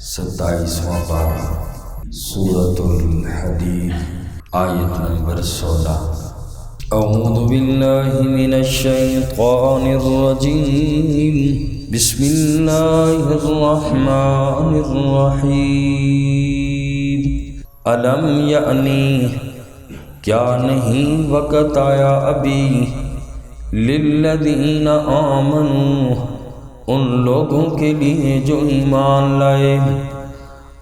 27واں پارہ سورۃ الحدید آیت نمبر 16۔ اعوذ باللہ من الشیطان الرجیم، بسم اللہ الرحمن الرحیم۔ الم یعنی کیا نہیں وقت آیا ابھی، للذین آمنوا ان لوگوں کے لیے جو ایمان لائے،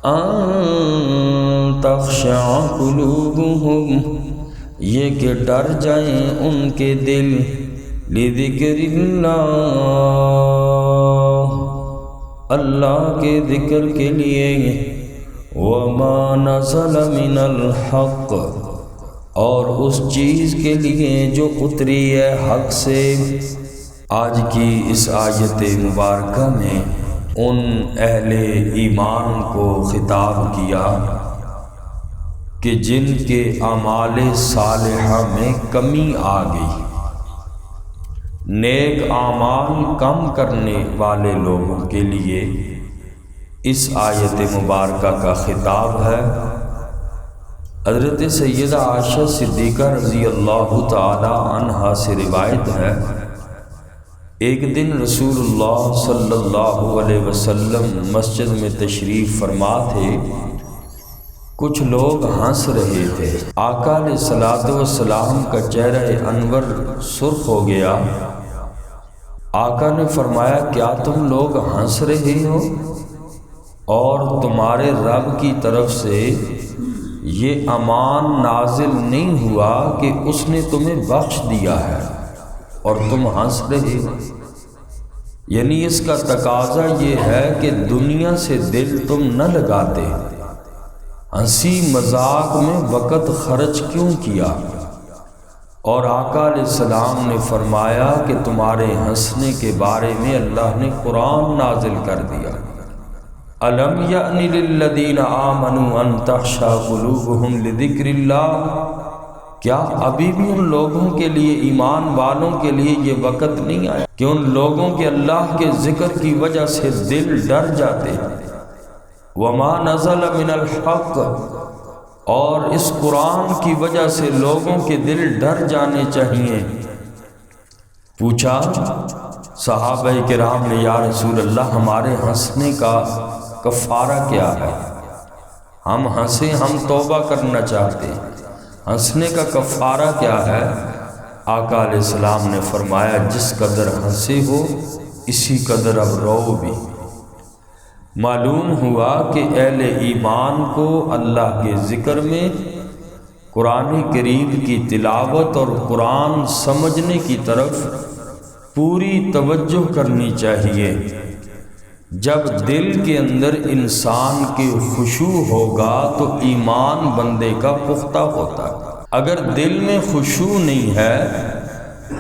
ان تخشع قلوبہم یہ کہ ڈر جائیں ان کے دل، لذکر اللہ اللہ کے ذکر کے لیے، وما نزل من الحق اور اس چیز کے لیے جو اتری ہے حق سے۔ آج کی اس آیت مبارکہ میں ان اہل ایمان کو خطاب کیا کہ جن کے اعمال صالحہ میں کمی آ گئی، نیک اعمال کم کرنے والے لوگوں کے لیے اس آیت مبارکہ کا خطاب ہے۔ حضرت سیدہ عائشہ صدیقہ رضی اللہ تعالی عنہا سے روایت ہے، ایک دن رسول اللہ صلی اللہ علیہ وسلم مسجد میں تشریف فرما تھے، کچھ لوگ ہنس رہے تھے۔ آقا علیہ الصلوۃ والسلام کا چہرہ انور سرخ ہو گیا۔ آقا نے فرمایا، کیا تم لوگ ہنس رہے ہو اور تمہارے رب کی طرف سے یہ امان نازل نہیں ہوا کہ اس نے تمہیں بخش دیا ہے اور تم ہنس رہے ہو؟ یعنی اس کا تقاضا یہ ہے کہ دنیا سے دل تم نہ لگاتے، ہنسی مذاق میں وقت خرچ کیوں کیا؟ اور آقا علیہ السلام نے فرمایا کہ تمہارے ہنسنے کے بارے میں اللہ نے قرآن نازل کر دیا، الم یعن للذین آمنوا ان تخشع قلوبہم لذکر اللہ، کیا ابھی بھی ان لوگوں کے لیے، ایمان والوں کے لیے یہ وقت نہیں آیا کہ ان لوگوں کے اللہ کے ذکر کی وجہ سے دل ڈر جاتے؟ وما نزل من الحق اور اس قرآن کی وجہ سے لوگوں کے دل ڈر جانے چاہیے۔ پوچھا صحابہ کرام نے، یا رسول اللہ ہمارے ہنسنے کا کفارہ کیا ہے؟ ہم ہنسیں، ہم توبہ کرنا چاہتے ہیں، ہنسنے کا کفارہ کیا ہے؟ آقا علیہ السلام نے فرمایا، جس قدر ہنسے ہو اسی قدر اب رو بھی۔ معلوم ہوا کہ اہل ایمان کو اللہ کے ذکر میں قرآن کریم کی تلاوت اور قرآن سمجھنے کی طرف پوری توجہ کرنی چاہیے۔ جب دل کے اندر انسان کے خشوع ہوگا تو ایمان بندے کا پختہ ہوتا ہے۔ اگر دل میں خشوع نہیں ہے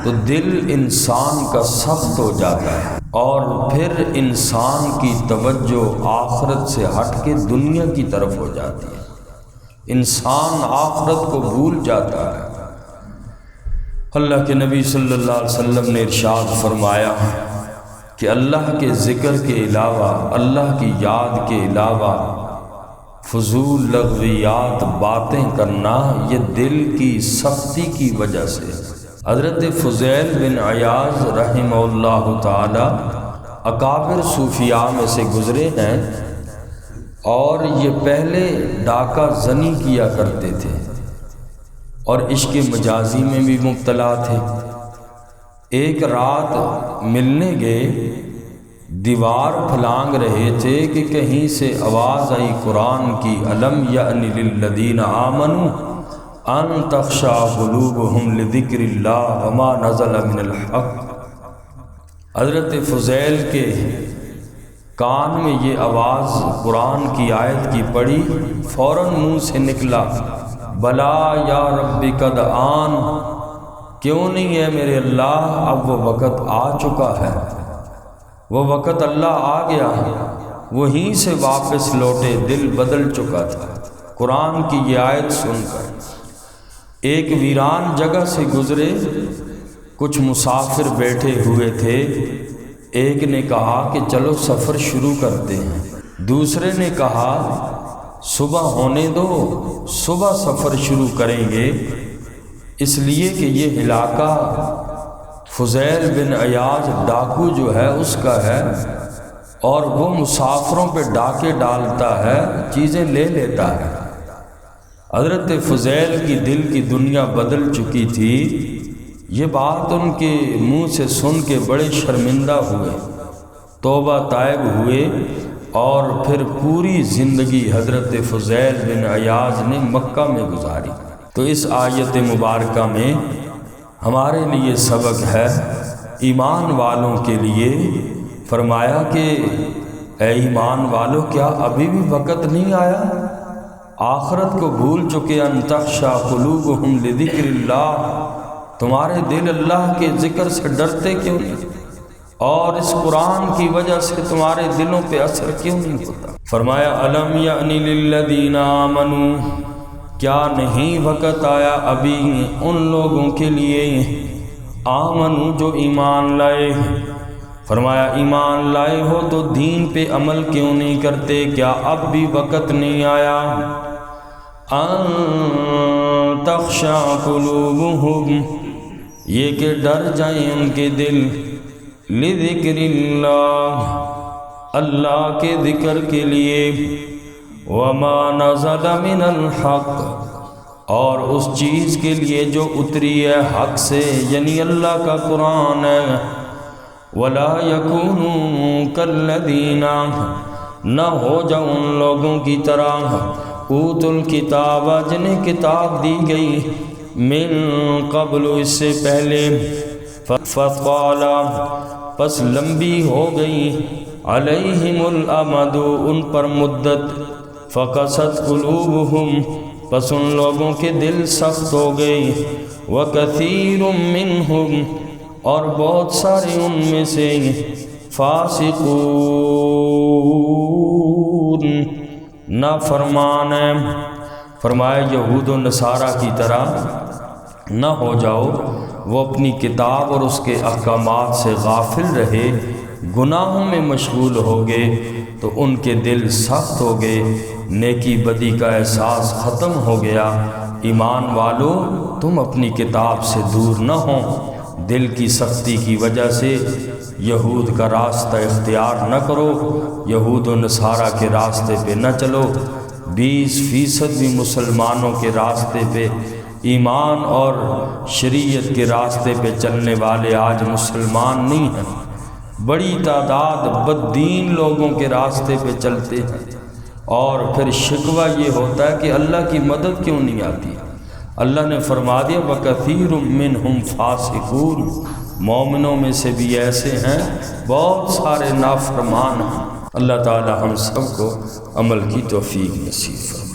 تو دل انسان کا سخت ہو جاتا ہے اور پھر انسان کی توجہ آخرت سے ہٹ کے دنیا کی طرف ہو جاتی ہے، انسان آخرت کو بھول جاتا ہے۔ اللہ کے نبی صلی اللہ علیہ وسلم نے ارشاد فرمایا کہ اللہ کے ذکر کے علاوہ، اللہ کی یاد کے علاوہ فضول لغویات باتیں کرنا یہ دل کی سختی کی وجہ سے۔ حضرت فضیل بن عیاض رحمہ اللہ تعالی اکابر صوفیاء میں سے گزرے ہیں اور یہ پہلے ڈاکہ زنی کیا کرتے تھے اور عشق مجازی میں بھی مبتلا تھے۔ ایک رات ملنے گئے، دیوار پھلانگ رہے تھے کہ کہیں سے آواز آئی قرآن کی، الم یعن للذین آمنوا ان تخشع قلوبہم لذکر اللہ وما نزل من الحق۔ حضرت فضیل کے کان میں یہ آواز قرآن کی آیت کی پڑی، فوراً منہ سے نکلا، بلا یا رب قد آن، کیوں نہیں ہے میرے اللہ، اب وہ وقت آ چکا ہے۔ وہ وقت اللہ آ گیا، وہیں سے واپس لوٹے، دل بدل چکا تھا قرآن کی یہ آیت سن کر۔ ایک ویران جگہ سے گزرے، کچھ مسافر بیٹھے ہوئے تھے، ایک نے کہا کہ چلو سفر شروع کرتے ہیں۔ دوسرے نے کہا صبح ہونے دو، صبح سفر شروع کریں گے، اس لیے کہ یہ علاقہ فضیل بن عیاض ڈاکو جو ہے اس کا ہے، اور وہ مسافروں پہ ڈاکے ڈالتا ہے، چیزیں لے لیتا ہے۔ حضرت فضیل کی دل کی دنیا بدل چکی تھی، یہ بات ان کے منہ سے سن کے بڑے شرمندہ ہوئے، توبہ طائب ہوئے، اور پھر پوری زندگی حضرت فضیل بن عیاض نے مکہ میں گزاری۔ تو اس آیت مبارکہ میں ہمارے لیے سبق ہے، ایمان والوں کے لیے فرمایا کہ اے ایمان والو، کیا ابھی بھی وقت نہیں آیا؟ آخرت کو بھول چکے، ان تخشع قلوبہم لذکر اللہ، تمہارے دل اللہ کے ذکر سے ڈرتے کیوں نہیں؟ اور اس قرآن کی وجہ سے تمہارے دلوں پہ اثر کیوں نہیں ہوتا؟ فرمایا الم یأن للذین آمنوا، کیا نہیں وقت آیا ابھی ان لوگوں کے لیے آمنوا جو ایمان لائے؟ فرمایا ایمان لائے ہو تو دین پہ عمل کیوں نہیں کرتے؟ کیا اب بھی وقت نہیں آیا؟ ان تخشع قلوبہم، یہ کہ ڈر جائیں ان کے دل، لذکر اللہ، اللہ کے ذکر کے لیے، وما نزل من الحق، اور اس چیز کے لیے جو اتری ہے حق سے، یعنی اللہ کا قرآن ہے۔ ولا یکونوا کالذین، نہ ہو جاؤ ان لوگوں کی طرح، اوتوا الکتاب، جنہیں کتاب دی گئی، من قبل، اس سے پہلے، فطال، پس لمبی ہو گئی، علیہم الامد، ان پر مدت، فقست قلوبہم، پس ان لوگوں کے دل سخت ہو گئی، وکثیر منہم، اور بہت سارے ان میں سے، فاسقون، نافرمان ہیں۔ فرمایا یہود و نصارہ کی طرح نہ ہو جاؤ، وہ اپنی کتاب اور اس کے احکامات سے غافل رہے، گناہوں میں مشغول ہو گئے تو ان کے دل سخت ہو گئے، نیکی بدی کا احساس ختم ہو گیا۔ ایمان والو، تم اپنی کتاب سے دور نہ ہو، دل کی سختی کی وجہ سے یہود کا راستہ اختیار نہ کرو، یہود و نصارہ کے راستے پہ نہ چلو۔ 20% بھی مسلمانوں کے راستے پہ، ایمان اور شریعت کے راستے پہ چلنے والے آج مسلمان نہیں ہیں، بڑی تعداد بددین لوگوں کے راستے پہ چلتے ہیں، اور پھر شکوہ یہ ہوتا ہے کہ اللہ کی مدد کیوں نہیں آتی؟ اللہ نے فرما دیا وَكَثِيرٌ مِّنْهُمْ فَاسِقُونَ، مومنوں میں سے بھی ایسے ہیں، بہت سارے نافرمان ہیں۔ اللہ تعالی ہم سب کو عمل کی توفیق نصیب فرمائے۔